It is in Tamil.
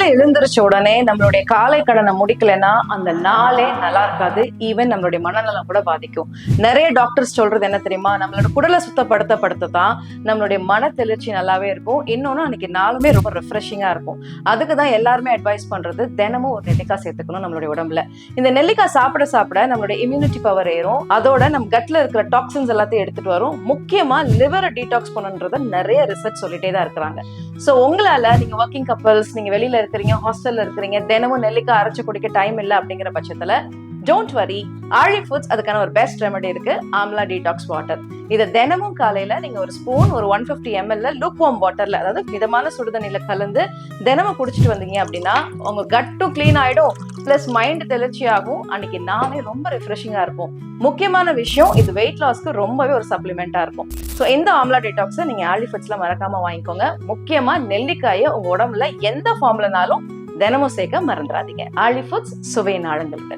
காலையில எழுந்திரிச்ச உடனே நம்மளுடைய காலை கடனை முடிக்கலைன்னா அந்த நாளே நல்லா இருக்காது. ஈவன் நம்மளுடைய மனநலம் கூட பாதிக்கும். நிறைய டாக்டர்ஸ் சொல்றது என்ன தெரியுமா, நம்மளோட குடலை சுத்தப்படுத்த தான் நம்மளுடைய மன தெளிர்ச்சி நல்லாவே இருக்கும். இன்னொன்னு அன்னைக்கு நாளுமே ரொம்ப ரெஃப்ரெஷிங்கா இருக்கும். அதுக்கு தான் எல்லாருமே அட்வைஸ் பண்றது தினமும் ஒரு நெல்லிக்காய் சேர்த்துக்கணும் நம்மளுடைய உடம்புல. இந்த நெல்லிக்காய் சாப்பிட சாப்பிட நம்மளுடைய இம்யூனிட்டி பவர் ஏறும். அதோட நம்ம கட்ல இருக்கிற டாக்ஸின்ஸ் எல்லாத்தையும் எடுத்துட்டு வரும். முக்கியமா லிவரை டீடாக்ஸ் பண்ணுன்றத நிறைய ரிசர்ச் சொல்லிட்டே தான் இருக்கிறாங்க. சோ உங்களால நீங்க ஒர்க்கிங் கப்பல்ஸ், நீங்க வெளியில இருக்கிறீங்க, ஹாஸ்டல்ல இருக்கிறீங்க, தினமும் நெல்லிக்காய் அரைச்சு குடிக்க டைம் இல்லை அப்படிங்கிற பட்சத்துல டோன்ட் வரி, ஆழி ஃபுட்ஸ் அதுக்கான ஒரு பெஸ்ட் ரெமெடி இருக்கு, ஆம்லா டீடாக்ஸ் வாட்டர். இதை தினமும் காலையில நீங்க ஒரு ஸ்பூன் ஒரு 150 ml லுக் வார்ம் வாட்டர்ல, அதாவது மிதமான சுடுதண்ணில கலந்து தினமும் குடிச்சிட்டு வந்தீங்க அப்படின்னா உங்க கட்டும் கிளீன் ஆயிடும், பிளஸ் மைண்ட் தெளிர்ச்சி ஆகும். அன்னைக்கு நானே ரொம்ப ரிஃப்ரெஷிங்கா இருக்கும். முக்கியமான விஷயம், இது வெயிட் லாஸ்க்கு ரொம்பவே ஒரு சப்ளிமெண்டா இருக்கும். ஸோ இந்த ஆம்லா டீடாக்ஸை நீங்க ஆழி ஃபுட்ஸ்ல மறக்காம வாங்கிக்கோங்க. முக்கியமா நெல்லிக்காயை உங்க உடம்புல எந்த ஃபார்ம்லனாலும் தினமும் சேர்க்க மறந்துடாதீங்க. ஆழி ஃபுட்ஸ், சுவை நாளுங்களுக்கு.